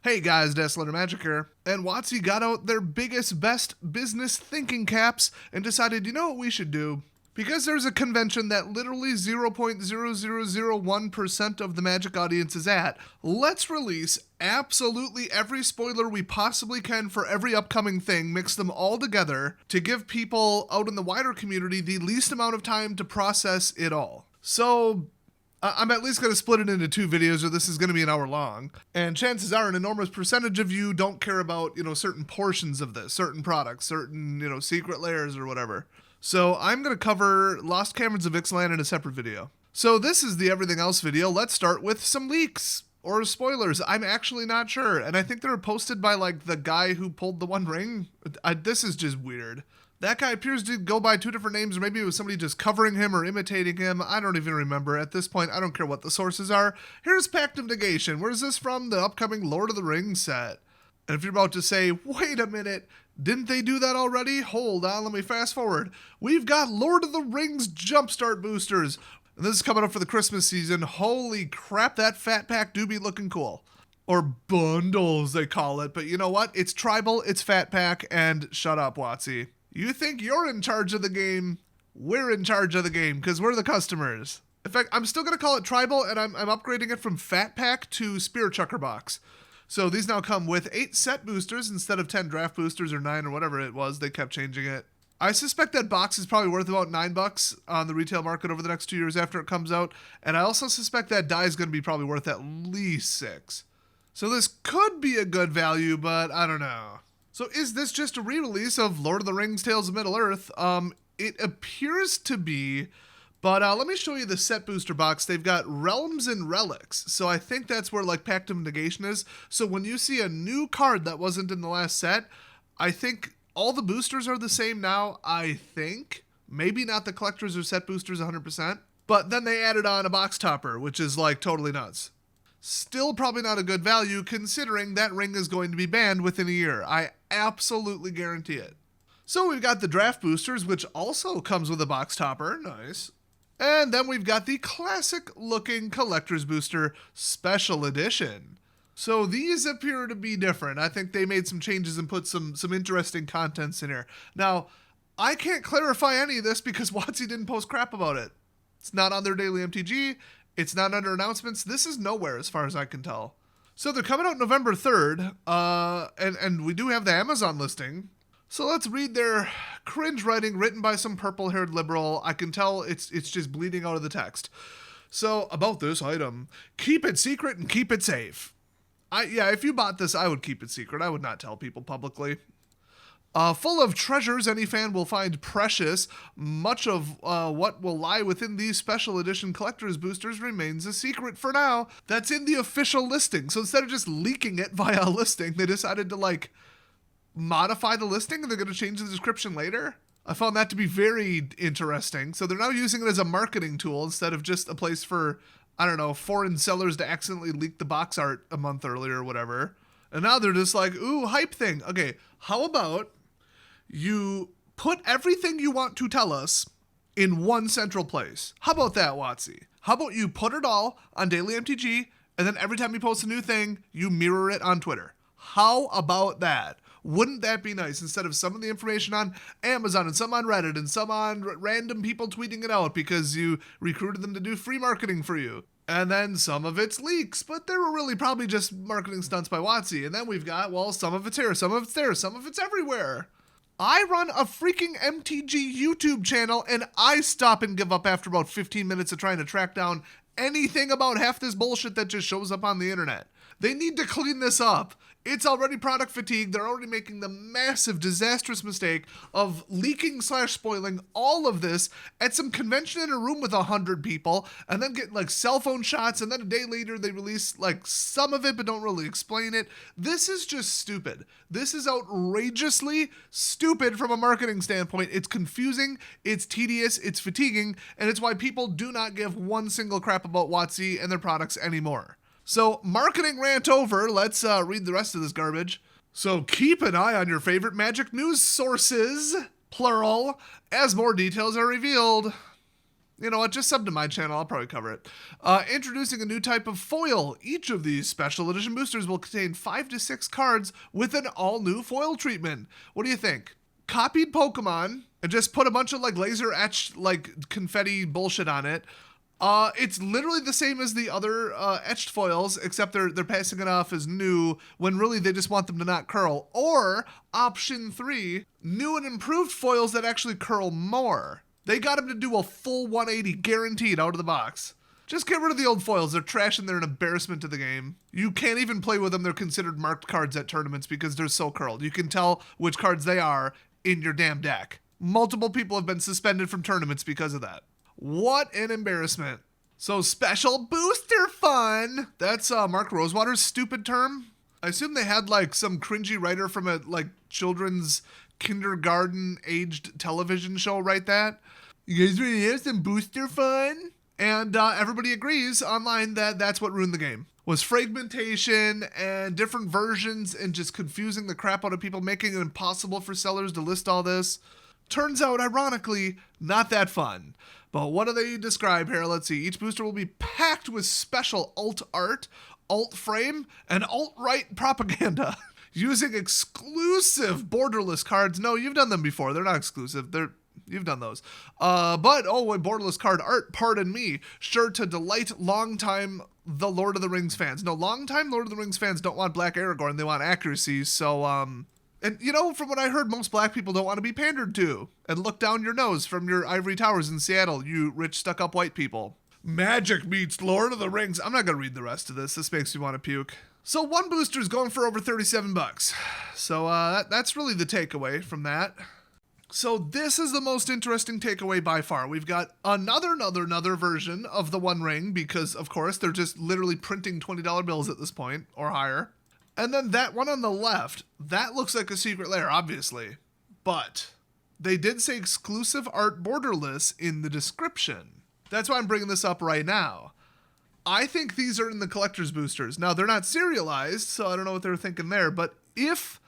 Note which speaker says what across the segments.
Speaker 1: Hey guys, Desolate Magic here, and WOTC got out their biggest, best business thinking caps and decided, you know what we should do? Because there's a convention that literally 0.0001% of the Magic audience is at, let's release absolutely every spoiler we possibly can for every upcoming thing, mix them all together to give people out in the wider community the least amount of time to process it all. So I'm at least going to split it into two videos, or this is going to be an hour long. And chances are an enormous percentage of you don't care about, certain portions of this, certain products, certain, secret layers or whatever. So I'm going to cover Lost Caverns of Ixalan in a separate video. So this is the everything else video. Let's start with some leaks or spoilers. I'm actually not sure. And I think they were posted by the guy who pulled the One Ring. This is just weird. That guy appears to go by two different names, or maybe it was somebody just covering him or imitating him. I don't even remember. At this point, I don't care what the sources are. Here's Pact of Negation. Where's this from? The upcoming Lord of the Rings set. And if you're about to say, wait a minute, didn't they do that already? Hold on, let me fast forward. We've got Lord of the Rings Jumpstart boosters. And this is coming up for the Christmas season. Holy crap, that fat pack do be looking cool. Or bundles, they call it. But you know what? It's tribal, it's fat pack, and shut up, WotC. You think you're in charge of the game? We're in charge of the game because we're the customers. In fact, I'm still going to call it tribal, and I'm upgrading it from Fat Pack to Spear Chucker Box. So these now come with 8 set boosters instead of 10 draft boosters or 9 or whatever it was. They kept changing it. I suspect that box is probably worth about $9 on the retail market over the next 2 years after it comes out. And I also suspect that die is going to be probably worth at least $6. So this could be a good value, but I don't know. So is this just a re-release of Lord of the Rings Tales of Middle-earth? It appears to be, but let me show you the set booster box. They've got Realms and Relics, so I think that's where Pact of Negation is. So when you see a new card that wasn't in the last set, I think all the boosters are the same now, I think. Maybe not the collectors or set boosters 100%, but then they added on a box topper, which is totally nuts. Still probably not a good value considering that ring is going to be banned within a year. I absolutely guarantee it. So we've got the draft boosters, which also comes with a box topper. Nice. And then we've got the classic looking collector's booster special edition. So these appear to be different. I think they made some changes and put some interesting contents in here. Now, I can't clarify any of this because WotC didn't post crap about it. It's not on their daily MTG. It's not under announcements. This is nowhere as far as I can tell. So they're coming out November 3rd, and we do have the Amazon listing. So let's read their cringe writing written by some purple-haired liberal. I can tell it's just bleeding out of the text. So about this item, keep it secret and keep it safe. If you bought this, I would keep it secret. I would not tell people publicly. Full of treasures any fan will find precious, much of what will lie within these special edition collector's boosters remains a secret for now. That's in the official listing. So instead of just leaking it via a listing, they decided to modify the listing and they're going to change the description later. I found that to be very interesting. So they're now using it as a marketing tool instead of just a place for, foreign sellers to accidentally leak the box art a month earlier or whatever. And now they're just ooh, hype thing. Okay, how about you put everything you want to tell us in one central place? How about that, WotC? How about you put it all on Daily MTG, and then every time you post a new thing, you mirror it on Twitter? How about that? Wouldn't that be nice? Instead of some of the information on Amazon and some on Reddit and some on random people tweeting it out because you recruited them to do free marketing for you. And then some of it's leaks, but they were really probably just marketing stunts by WotC. And then we've got, some of it's here, some of it's there, some of it's everywhere. I run a freaking MTG YouTube channel, and I stop and give up after about 15 minutes of trying to track down anything about half this bullshit that just shows up on the internet. They need to clean this up. It's already product fatigue. They're already making the massive, disastrous mistake of leaking/spoiling all of this at some convention in a room with 100 people, and then get cell phone shots, and then a day later they release some of it but don't really explain it. This is just stupid. This is outrageously stupid from a marketing standpoint. It's confusing, it's tedious, it's fatiguing, and it's why people do not give one single crap about WotC and their products anymore. So, marketing rant over. Let's read the rest of this garbage. So, keep an eye on your favorite Magic news sources, plural, as more details are revealed. You know what? Just sub to my channel. I'll probably cover it. Introducing a new type of foil. Each of these special edition boosters will contain 5 to 6 cards with an all-new foil treatment. What do you think? Copied Pokemon and just put a bunch of like laser etched like confetti bullshit on it. It's literally the same as the other etched foils, except they're passing it off as new when really they just want them to not curl. Or option 3, new and improved foils that actually curl more. They got them to do a full 180 guaranteed out of the box. Just get rid of the old foils. They're trash and they're an embarrassment to the game. You can't even play with them. They're considered marked cards at tournaments because they're so curled. You can tell which cards they are in your damn deck. Multiple people have been suspended from tournaments because of that. What an embarrassment. So special booster fun. That's Mark Rosewater's stupid term. I assume they had like some cringy writer from a like children's kindergarten aged television show write that. You guys ready to have some booster fun? And everybody agrees online that that's what ruined the game. Was fragmentation and different versions and just confusing the crap out of people, making it impossible for sellers to list all this. Turns out, ironically, not that fun. But what do they describe here? Let's see. Each booster will be packed with special alt art, alt frame, and alt-right propaganda. Using exclusive borderless cards. No, you've done them before. They're not exclusive. You've done those. Borderless card art, pardon me, sure to delight longtime The Lord of the Rings fans. No, longtime Lord of the Rings fans don't want Black Aragorn. They want accuracy. So, and you know, from what I heard, most black people don't want to be pandered to and look down your nose from your ivory towers in Seattle, you rich stuck-up white people. Magic meets Lord of the Rings. I'm not going to read the rest of this. This makes me want to puke. So one booster is going for over $37. So that's really the takeaway from that. So this is the most interesting takeaway by far. We've got another version of the One Ring because, of course, they're just literally printing $20 bills at this point or higher. And then that one on the left, that looks like a secret lair, obviously. But they did say exclusive art borderless in the description. That's why I'm bringing this up right now. I think these are in the collector's boosters. Now, they're not serialized, so I don't know what they're thinking there. But if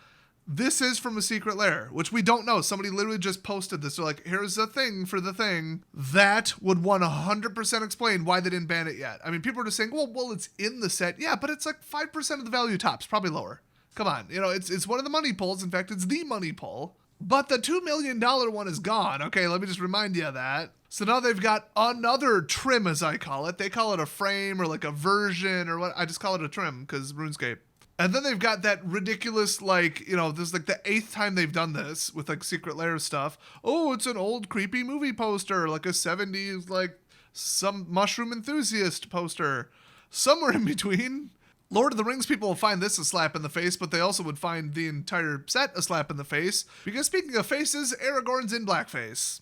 Speaker 1: this is from a secret lair, which we don't know, somebody literally just posted this. They're like, here's a thing for the thing. That would 100% explain why they didn't ban it yet. I mean, people are just saying, well, it's in the set. Yeah, but it's like 5% of the value tops, probably lower. Come on, you know, it's one of the money pulls. In fact, it's the money pull. But the $2 million one is gone. Okay, let me just remind you of that. So now they've got another trim, as I call it. They call it a frame or like a version or what. I just call it a trim because RuneScape. And then they've got that ridiculous, like, you know, this is like the 8th time they've done this with like secret lair stuff. Oh, it's an old creepy movie poster, like a 70s, like some mushroom enthusiast poster. Somewhere in between. Lord of the Rings people will find this a slap in the face, but they also would find the entire set a slap in the face. Because speaking of faces, Aragorn's in blackface.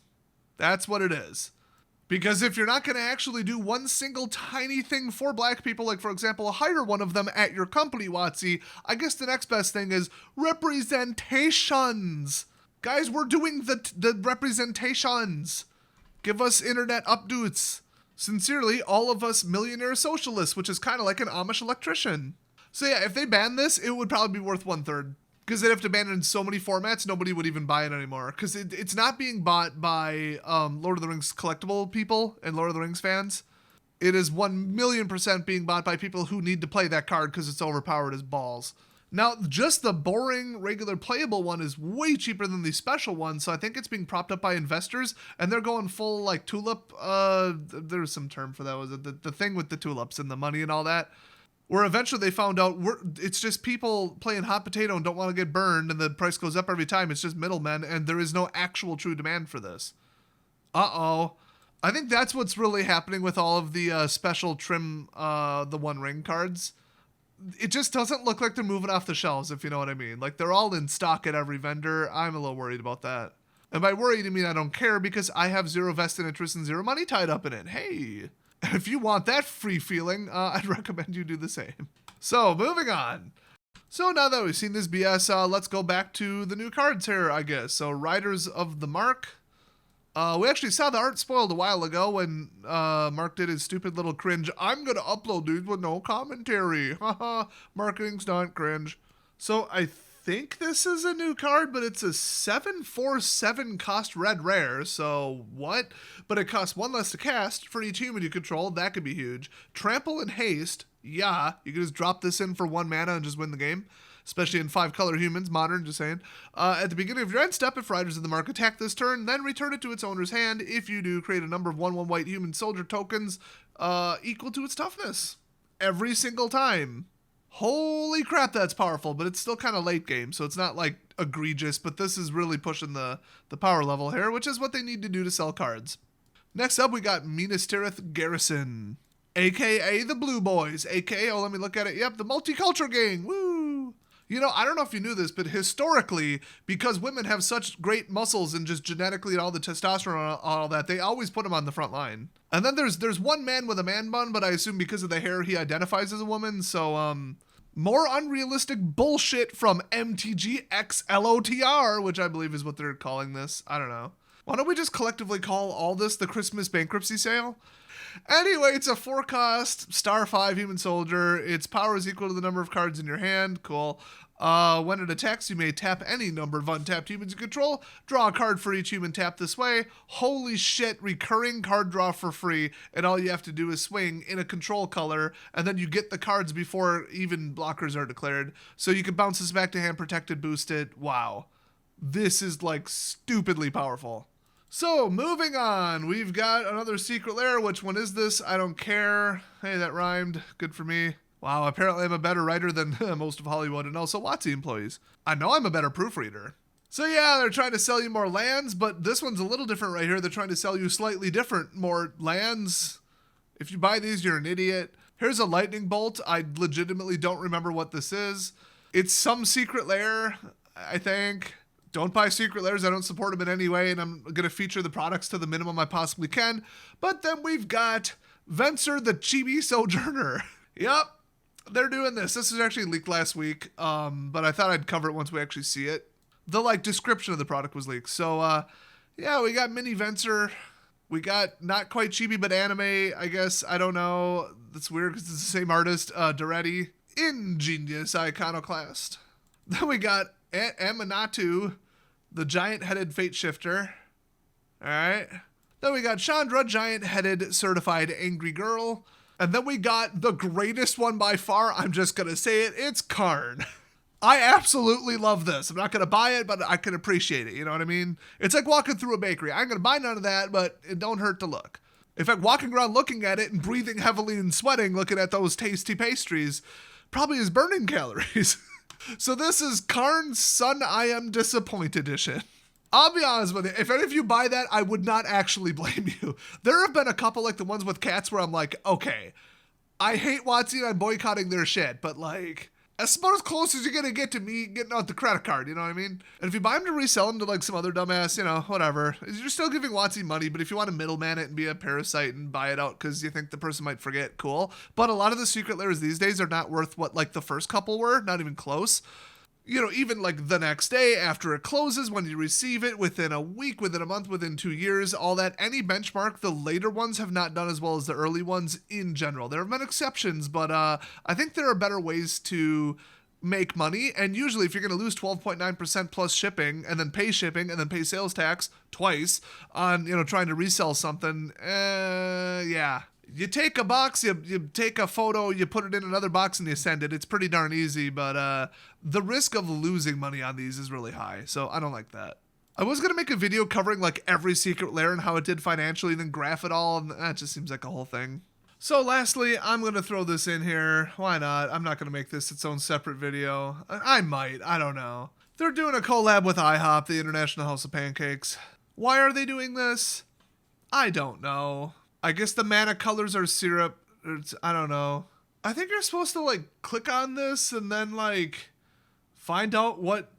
Speaker 1: That's what it is. Because if you're not going to actually do one single tiny thing for black people, like for example, hire one of them at your company, WOTC, I guess the next best thing is representations. Guys, we're doing the representations. Give us internet updates. Sincerely, all of us millionaire socialists, which is kind of like an Amish electrician. So yeah, if they ban this, it would probably be worth 1/3. Because they'd have to ban it in so many formats, nobody would even buy it anymore. Because it's not being bought by Lord of the Rings collectible people and Lord of the Rings fans. It is 1,000,000% being bought by people who need to play that card because it's overpowered as balls. Now, just the boring, regular playable one is way cheaper than the special one, so I think it's being propped up by investors, and they're going full, like, tulip. There's some term for that. Was it the thing with the tulips and the money and all that? Where eventually they found out it's just people playing hot potato and don't want to get burned, and the price goes up every time. It's just middlemen, and there is no actual true demand for this. Uh-oh. I think that's what's really happening with all of the special trim, the One Ring cards. It just doesn't look like they're moving off the shelves, if you know what I mean. Like, they're all in stock at every vendor. I'm a little worried about that. And by worried, I mean I don't care because I have zero vested interest and zero money tied up in it. Hey, if you want that free feeling, I'd recommend you do the same. So, moving on. So now that we've seen this BS, let's go back to the new cards here, I guess. So, Riders of the Mark. We actually saw the art spoiled a while ago when Mark did his stupid little cringe, I'm going to upload these with no commentary. Haha, marketing stunt cringe. So I think this is a new card, but it's a 7/4/7 cost red rare, so what? But it costs 1 less to cast for each human you control. That could be huge. Trample and Haste. Yeah, you can just drop this in for 1 mana and just win the game. Especially in 5-color humans, modern, just saying. At the beginning of your end step, if Riders in the Mark attack this turn, then return it to its owner's hand. If you do, create a number of 1/1 white human soldier tokens equal to its toughness. Every single time. Holy crap, that's powerful, but it's still kind of late game, so it's not like egregious, but this is really pushing the power level here, which is what they need to do to sell cards. Next up, we got Minas Tirith Garrison, aka the Blue Boys, aka, oh, let me look at it, yep, the Multicultural Gang, woo! You know, I don't know if you knew this, but historically, because women have such great muscles and just genetically and all the testosterone and all that, they always put them on the front line. And then there's one man with a man bun, but I assume because of the hair, he identifies as a woman, so, more unrealistic bullshit from MTG X LOTR, which I believe is what they're calling this. I don't know. Why don't we just collectively call all this the Christmas bankruptcy sale? Anyway, it's a 4-cost, star 5 human soldier. Its power is equal to the number of cards in your hand. Cool. When it attacks, you may tap any number of untapped humans you control. Draw a card for each human tapped this way. Holy shit, recurring card draw for free. And all you have to do is swing in a control color. And then you get the cards before even blockers are declared. So you can bounce this back to hand, protected, boost it. Wow. This is like stupidly powerful. So, moving on, we've got another secret lair. Which one is this? I don't care. Hey, that rhymed. Good for me. Wow, apparently I'm a better writer than most of Hollywood and also WOTC employees. I know I'm a better proofreader. So yeah, they're trying to sell you more lands, but this one's a little different right here. They're trying to sell you slightly different, more lands. If you buy these, you're an idiot. Here's a lightning bolt. I legitimately don't remember what this is. It's some secret lair, I think. Don't buy secret lairs. I don't support them in any way, and I'm going to feature the products to the minimum I possibly can. But then we've got Venser the Chibi Sojourner. Yep, they're doing this. This was actually leaked last week, but I thought I'd cover it once we actually see it. The description of the product was leaked. So, yeah, we got Mini Venser. We got not quite chibi, but anime, I guess. I don't know. That's weird because it's the same artist, Doretti. Ingenious Iconoclast. Then we got Amanatu, the giant-headed fate shifter. All right. Then we got Chandra, giant-headed certified angry girl. And then we got the greatest one by far. I'm just going to say it. It's Karn. I absolutely love this. I'm not going to buy it, but I can appreciate it. You know what I mean? It's like walking through a bakery. I'm going to buy none of that, but it don't hurt to look. In fact, walking around looking at it and breathing heavily and sweating, looking at those tasty pastries, probably is burning calories. So this is Karn's Son I Am Disappointed edition. I'll be honest with you, if any of you buy that, I would not actually blame you. There have been a couple like the ones with cats where I'm like, okay, I hate WOTC and I'm boycotting their shit, but that's about as close as you're going to get to me getting out the credit card, you know what I mean? And if you buy them to resell them to some other dumbass, whatever, you're still giving WOTC money, but if you want to middleman it and be a parasite and buy it out because you think the person might forget, cool. But a lot of the secret lairs these days are not worth what the first couple were, not even close. Even the next day after it closes, when you receive it, within a week, within a month, within 2 years, all that, any benchmark, the later ones have not done as well as the early ones in general. There have been exceptions, but I think there are better ways to make money. And usually if you're going to lose 12.9% plus shipping and then pay shipping and then pay sales tax twice on, trying to resell something, yeah. You take a box, you take a photo, you put it in another box, and you send it. It's pretty darn easy, but the risk of losing money on these is really high, so I don't like that. I was going to make a video covering every secret lair and how it did financially, then graph it all, and that just seems like a whole thing. So lastly, I'm going to throw this in here. Why not? I'm not going to make this its own separate video. I might. I don't know. They're doing a collab with IHOP, the International House of Pancakes. Why are they doing this? I don't know. I guess the mana colors are syrup. I don't know. I think you're supposed to click on this and then find out what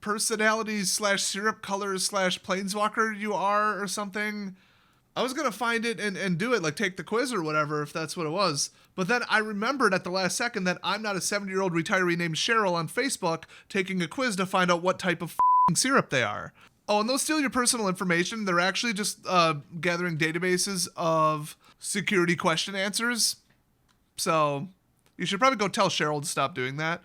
Speaker 1: personalities / syrup colors / planeswalker you are or something. I was going to find it and do it, take the quiz or whatever, if that's what it was. But then I remembered at the last second that I'm not a 70-year-old retiree named Cheryl on Facebook taking a quiz to find out what type of syrup they are. Oh, and they'll steal your personal information. They're actually just gathering databases of security question answers. So you should probably go tell Cheryl to stop doing that.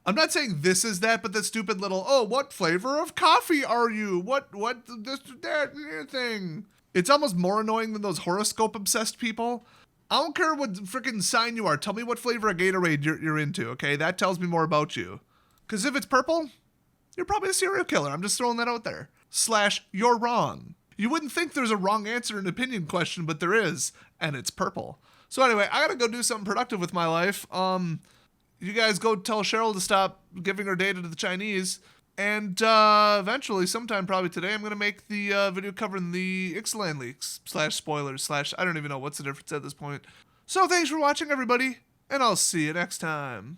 Speaker 1: I'm not saying this is that, but the stupid little, oh, what flavor of coffee are you? What this, that, thing. It's almost more annoying than those horoscope-obsessed people. I don't care what freaking sign you are. Tell me what flavor of Gatorade you're into, okay? That tells me more about you. Because if it's purple, you're probably a serial killer. I'm just throwing that out there. / you're wrong. You wouldn't think there's a wrong answer in an opinion question, but there is, and it's purple. So anyway, I gotta go do something productive with my life. You guys go tell Cheryl to stop giving her data to the Chinese. And eventually, sometime probably today, I'm going to make the video covering the Ixalan leaks / spoilers / I don't even know what's the difference at this point. So thanks for watching, everybody, and I'll see you next time.